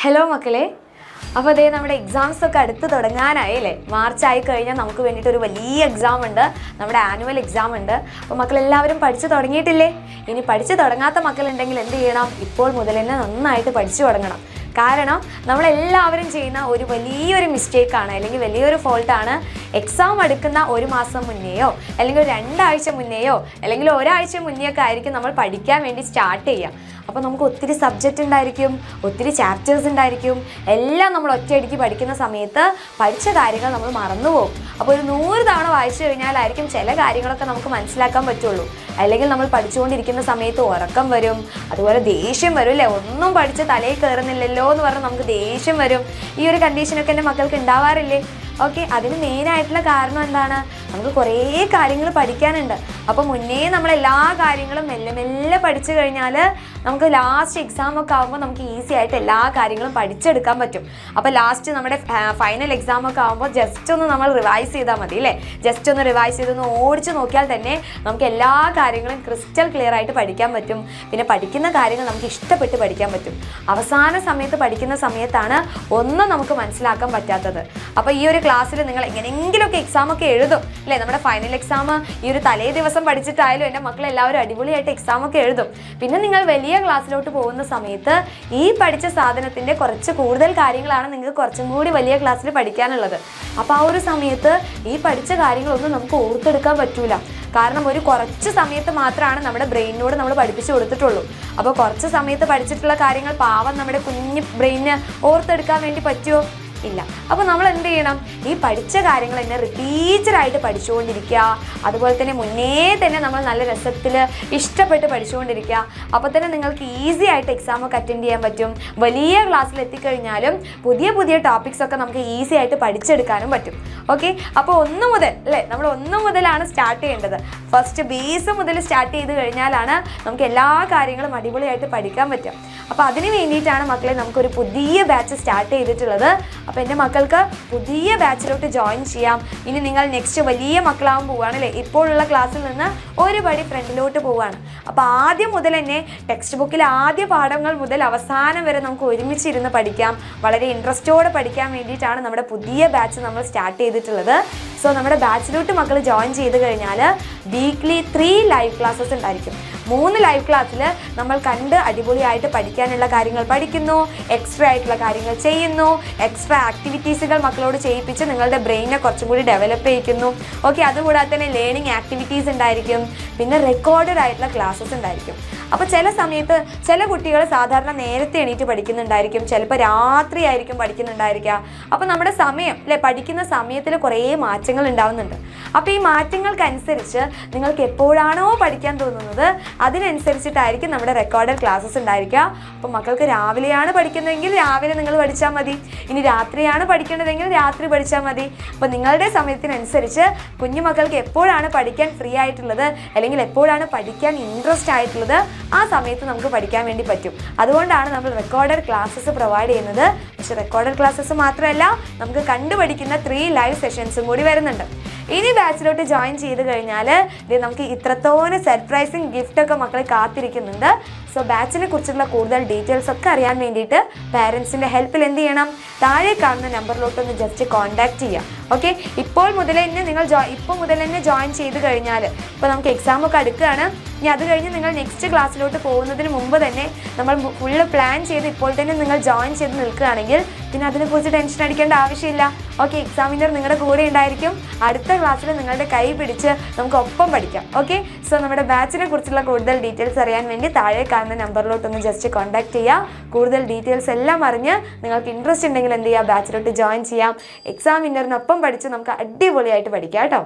Hello മക്കളെ, അപ്പോൾ അതേ നമ്മുടെ എക്സാംസ് ഒക്കെ അടുത്ത് തുടങ്ങാനായില്ലേ. മാർച്ച് ആയി കഴിഞ്ഞാൽ നമുക്ക് വേണ്ടിയിട്ട് ഒരു വലിയ എക്സാം ഉണ്ട്, നമ്മുടെ ആനുവൽ എക്സാം ഉണ്ട്. അപ്പോൾ മക്കളെല്ലാവരും പഠിച്ചു തുടങ്ങിയിട്ടില്ലേ? ഇനി പഠിച്ചു തുടങ്ങാത്ത മക്കളുണ്ടെങ്കിൽ എന്ത് ചെയ്യണം? ഇപ്പോൾ മുതൽ തന്നെ നന്നായിട്ട് പഠിച്ചു തുടങ്ങണം. കാരണം നമ്മളെല്ലാവരും ചെയ്യുന്ന ഒരു വലിയൊരു മിസ്റ്റേക്കാണ്, അല്ലെങ്കിൽ വലിയൊരു ഫോൾട്ടാണ്. എക്സാം അടുക്കുന്ന ഒരു മാസം മുന്നേയോ അല്ലെങ്കിൽ ഒരു 2 ആഴ്ച മുന്നേയോ അല്ലെങ്കിൽ ഒരാഴ്ച മുന്നേയൊക്കെ ആയിരിക്കും നമ്മൾ പഠിക്കാൻ വേണ്ടി സ്റ്റാർട്ട് ചെയ്യുക. അപ്പോൾ നമുക്ക് ഒത്തിരി സബ്ജക്റ്റ് ഉണ്ടായിരിക്കും, ഒത്തിരി ചാപ്റ്റേഴ്സ് ഉണ്ടായിരിക്കും. എല്ലാം നമ്മൾ ഒറ്റയടിക്ക് പഠിക്കുന്ന സമയത്ത് പഠിച്ച കാര്യങ്ങൾ നമ്മൾ മറന്നുപോകും. അപ്പോൾ ഒരു 100 തവണ വായിച്ചു കഴിഞ്ഞാലായിരിക്കും ചില കാര്യങ്ങളൊക്കെ നമുക്ക് മനസ്സിലാക്കാൻ പറ്റുള്ളൂ. അല്ലെങ്കിൽ നമ്മൾ പഠിച്ചുകൊണ്ടിരിക്കുന്ന സമയത്ത് ഉറക്കം വരും, അതുപോലെ ദേഷ്യം വരും അല്ലേ. ഒന്നും പഠിച്ച് തലയിൽ കയറുന്നില്ലല്ലോ എന്ന് പറഞ്ഞാൽ നമുക്ക് ദേഷ്യം വരും. ഈ ഒരു കണ്ടീഷനൊക്കെ എൻ്റെ മക്കൾക്ക് ഉണ്ടാവാറില്ലേ? ഓക്കെ, അതിന് മെയിനായിട്ടുള്ള കാരണം എന്താണ്? നമുക്ക് കുറേ കാര്യങ്ങൾ പഠിക്കാനുണ്ട്. അപ്പോൾ മുന്നേ നമ്മളെല്ലാ കാര്യങ്ങളും മെല്ലെ മെല്ലെ പഠിച്ചു കഴിഞ്ഞാൽ നമുക്ക് ലാസ്റ്റ് എക്സാം ഒക്കെ ആകുമ്പോൾ നമുക്ക് ഈസി ആയിട്ട് എല്ലാ കാര്യങ്ങളും പഠിച്ചെടുക്കാൻ പറ്റും. അപ്പോൾ ലാസ്റ്റ് നമ്മുടെ ഫൈനൽ എക്സാം ഒക്കെ ആകുമ്പോൾ ജസ്റ്റ് ഒന്ന് നമ്മൾ റിവൈസ് ചെയ്താൽ മതി അല്ലേ. ജസ്റ്റ് ഒന്ന് റിവൈസ് ചെയ്തൊന്ന് ഓടിച്ച് നോക്കിയാൽ തന്നെ നമുക്ക് എല്ലാ കാര്യങ്ങളും ക്രിസ്റ്റൽ ക്ലിയർ ആയിട്ട് പഠിക്കാൻ പറ്റും. പിന്നെ പഠിക്കുന്ന കാര്യങ്ങൾ നമുക്ക് ഇഷ്ടപ്പെട്ട് പഠിക്കാൻ പറ്റും. അവസാന സമയത്ത് പഠിക്കുന്ന സമയത്താണ് ഒന്നും നമുക്ക് മനസ്സിലാക്കാൻ പറ്റാത്തത്. അപ്പോൾ ഈ ഒരു ക്ലാസ്സിൽ നിങ്ങൾ എങ്ങനെയെങ്കിലുമൊക്കെ എക്സാം ഒക്കെ എഴുതും അല്ലേ. നമ്മുടെ ഫൈനൽ എക്സാം ഈ ഒരു തലേ ദിവസം പഠിച്ചിട്ടായാലും എൻ്റെ മക്കളെല്ലാവരും അടിപൊളിയായിട്ട് എക്സാം ഒക്കെ എഴുതും. പിന്നെ നിങ്ങൾ വലിയ ക്ലാസ്സിലോട്ട് പോകുന്ന സമയത്ത് ഈ പഠിച്ച സാധനത്തിൻ്റെ കുറച്ച് കൂടുതൽ കാര്യങ്ങളാണ് നിങ്ങൾക്ക് കുറച്ചും കൂടി വലിയ ക്ലാസ്സിൽ പഠിക്കാനുള്ളത്. അപ്പോൾ ആ ഒരു സമയത്ത് ഈ പഠിച്ച കാര്യങ്ങളൊന്നും നമുക്ക് ഓർത്തെടുക്കാൻ പറ്റൂല. കാരണം ഒരു കുറച്ച് സമയത്ത് മാത്രമാണ് നമ്മുടെ ബ്രെയിനിനോട് നമ്മൾ പഠിപ്പിച്ചു കൊടുത്തിട്ടുള്ളൂ. അപ്പോൾ കുറച്ച് സമയത്ത് പഠിച്ചിട്ടുള്ള കാര്യങ്ങൾ പാവം നമ്മുടെ കുഞ്ഞു ബ്രെയിനിന് ഓർത്തെടുക്കാൻ വേണ്ടി പറ്റുമോ? ഇല്ല. അപ്പോൾ നമ്മൾ എന്ത് ചെയ്യണം? ഈ പഠിച്ച കാര്യങ്ങൾ തന്നെ റിപ്പീറ്റഡായിട്ട് പഠിച്ചുകൊണ്ടിരിക്കുക. അതുപോലെ തന്നെ മുന്നേ തന്നെ നമ്മൾ നല്ല രസത്തിൽ ഇഷ്ടപ്പെട്ട് പഠിച്ചുകൊണ്ടിരിക്കുക. അപ്പോൾ തന്നെ നിങ്ങൾക്ക് ഈസി ആയിട്ട് എക്സാം ഒക്കെ അറ്റൻഡ് ചെയ്യാൻ പറ്റും. വലിയ ക്ലാസ്സിൽ എത്തിക്കഴിഞ്ഞാലും പുതിയ പുതിയ ടോപ്പിക്സ് ഒക്കെ നമുക്ക് ഈസി ആയിട്ട് പഠിച്ചെടുക്കാനും പറ്റും. ഓക്കെ, അപ്പോൾ 1 മുതൽ അല്ലേ, നമ്മൾ 1 മുതലാണ് സ്റ്റാർട്ട് ചെയ്യേണ്ടത്. ഫസ്റ്റ് ബേസ് മുതൽ സ്റ്റാർട്ട് ചെയ്ത് കഴിഞ്ഞാലാണ് നമുക്ക് എല്ലാ കാര്യങ്ങളും അടിപൊളിയായിട്ട് പഠിക്കാൻ പറ്റും. അപ്പോൾ അതിന് വേണ്ടിയിട്ടാണ് മക്കളെ നമുക്കൊരു പുതിയ ബാച്ച് സ്റ്റാർട്ട് ചെയ്തിട്ടുള്ളത്. അപ്പോൾ എൻ്റെ മക്കൾക്ക് പുതിയ ബാച്ചിലോട്ട് ജോയിൻ ചെയ്യാം. ഇനി നിങ്ങൾ നെക്സ്റ്റ് വലിയ മക്കളാവാൻ പോവുകയാണ് അല്ലേ. ഇപ്പോഴുള്ള ക്ലാസ്സിൽ നിന്ന് ഒരു പടി ഫ്രണ്ടിലോട്ട് പോവുകയാണ്. അപ്പോൾ ആദ്യം മുതൽ തന്നെ ടെക്സ്റ്റ് ബുക്കിലെ ആദ്യ പാഠങ്ങൾ മുതൽ അവസാനം വരെ നമുക്ക് ഒരുമിച്ചിരുന്ന് പഠിക്കാം. വളരെ ഇൻട്രസ്റ്റോടെ പഠിക്കാൻ വേണ്ടിയിട്ടാണ് നമ്മുടെ പുതിയ ബാച്ച് നമ്മൾ സ്റ്റാർട്ട് ചെയ്തിട്ടുള്ളത്. സോ നമ്മുടെ ബാച്ചിലോട്ട് മക്കൾ ജോയിൻ ചെയ്ത് കഴിഞ്ഞാൽ വീക്ക്ലി 3 ലൈവ് ക്ലാസ്സസ് ഉണ്ടായിരിക്കും. 3 ലൈവ് ക്ലാസ്സിൽ നമ്മൾ കണ്ട് അടിപൊളിയായിട്ട് പഠിക്കാനുള്ള കാര്യങ്ങൾ പഠിക്കുന്നു, എക്സ്ട്രാ ആയിട്ടുള്ള കാര്യങ്ങൾ ചെയ്യുന്നു, എക്സ്ട്രാ ആക്ടിവിറ്റീസുകൾ മക്കളോട് ചെയ്യിപ്പിച്ച് നിങ്ങളുടെ ബ്രെയിനെ കുറച്ചും കൂടി ഡെവലപ്പ് ചെയ്യിക്കുന്നു. ഓക്കെ, അതുകൂടാതെ തന്നെ ലേണിംഗ് ആക്ടിവിറ്റീസ് ഉണ്ടായിരിക്കും. പിന്നെ റെക്കോർഡഡ് ആയിട്ടുള്ള ക്ലാസ്സസ് ഉണ്ടായിരിക്കും. അപ്പോൾ ചില സമയത്ത് ചില കുട്ടികൾ സാധാരണ നേരത്തെ എണീറ്റ് പഠിക്കുന്നുണ്ടായിരിക്കും, ചിലപ്പോൾ രാത്രി ആയിരിക്കും പഠിക്കുന്നുണ്ടായിരിക്കുക. അപ്പോൾ നമ്മുടെ സമയം അല്ലേ, പഠിക്കുന്ന സമയത്തിൽ കുറേ മാറ്റങ്ങൾ ഉണ്ടാവുന്നുണ്ട്. അപ്പോൾ ഈ മാറ്റങ്ങൾക്കനുസരിച്ച് നിങ്ങൾക്ക് എപ്പോഴാണോ പഠിക്കാൻ തോന്നുന്നത് അതിനനുസരിച്ചിട്ടായിരിക്കും നമ്മുടെ റെക്കോർഡഡ് ക്ലാസ്സസ് ഉണ്ടായിരിക്കുക. അപ്പോൾ മക്കൾക്ക് രാവിലെയാണ് പഠിക്കുന്നതെങ്കിൽ രാവിലെ നിങ്ങൾ പഠിച്ചാൽ മതി. ഇനി രാത്രിയാണ് പഠിക്കേണ്ടതെങ്കിൽ രാത്രി പഠിച്ചാൽ മതി. അപ്പോൾ നിങ്ങളുടെ സമയത്തിനനുസരിച്ച് കുഞ്ഞുമക്കൾക്ക് എപ്പോഴാണ് പഠിക്കാൻ ഫ്രീ ആയിട്ടുള്ളത് അല്ലെങ്കിൽ എപ്പോഴാണ് പഠിക്കാൻ ഇൻട്രസ്റ്റ് ആയിട്ടുള്ളത് ആ സമയത്ത് നമുക്ക് പഠിക്കാൻ വേണ്ടി പറ്റും. അതുകൊണ്ടാണ് നമ്മൾ റെക്കോർഡഡ് ക്ലാസ്സസ് പ്രൊവൈഡ് ചെയ്യുന്നത്. പക്ഷേ റെക്കോർഡഡ് ക്ലാസ്സസ് മാത്രമല്ല, നമുക്ക് കണ്ടുപഠിക്കുന്ന 3 ലൈവ് സെഷൻസും കൂടി വരുന്നുണ്ട്. ഇനി ബാച്ചിലോട്ട് ജോയിൻ ചെയ്ത് കഴിഞ്ഞാൽ നമുക്ക് ഇത്രത്തോനെ സർപ്രൈസിങ് ഗിഫ്റ്റൊക്കെ മക്കളെ കാത്തിരിക്കുന്നുണ്ട്. സോ ബാച്ചിനെ കുറിച്ചുള്ള കൂടുതൽ ഡീറ്റെയിൽസ് ഒക്കെ അറിയാൻ വേണ്ടിയിട്ട് പാരൻസിൻ്റെ ഹെൽപ്പിൽ എന്ത് ചെയ്യണം? താഴെ കാണുന്ന നമ്പറിലോട്ടൊന്ന് ജസ്റ്റ് കോൺടാക്റ്റ് ചെയ്യുക. ഓക്കെ, ഇപ്പോൾ മുതൽ തന്നെ ജോയിൻ ചെയ്ത് കഴിഞ്ഞാൽ ഇപ്പോൾ നമുക്ക് എക്സാം ഒക്കെ അടുക്കുകയാണ്. ഇനി അത് കഴിഞ്ഞ് നിങ്ങൾ നെക്സ്റ്റ് ക്ലാസ്സിലോട്ട് പോകുന്നതിന് മുമ്പ് തന്നെ നമ്മൾ ഫുള്ള് പ്ലാൻ ചെയ്ത് ഇപ്പോൾ തന്നെ നിങ്ങൾ ജോയിൻ ചെയ്ത് നിൽക്കുകയാണെങ്കിൽ പിന്നെ അതിനെക്കുറിച്ച് ടെൻഷൻ അടിക്കേണ്ട ആവശ്യമില്ല. ഓക്കെ, എക്സാമിനർ നിങ്ങളുടെ കൂടെ ഉണ്ടായിരിക്കും. അടുത്ത ക്ലാസ്സിൽ നിങ്ങളുടെ കൈ പിടിച്ച് നമുക്ക് ഒപ്പം പഠിക്കാം. ഓക്കെ, സോ നമ്മുടെ ബാച്ചിനെ കുറിച്ചുള്ള കൂടുതൽ ഡീറ്റെയിൽസ് അറിയാൻ വേണ്ടി താഴെ കാണുന്ന നമ്പറിലോട്ടൊന്ന് ജസ്റ്റ് കോൺടാക്ട് ചെയ്യുക. കൂടുതൽ ഡീറ്റെയിൽസ് എല്ലാം അറിഞ്ഞ് നിങ്ങൾക്ക് ഇൻട്രസ്റ്റ് ഉണ്ടെങ്കിൽ എന്ത് ചെയ്യുക? ബാച്ചിലോട്ട് ജോയിൻ ചെയ്യാം. എക്സാമിനറിനൊപ്പം പഠിച്ച് നമുക്ക് അടിപൊളിയായിട്ട് പഠിക്കാം കേട്ടോ.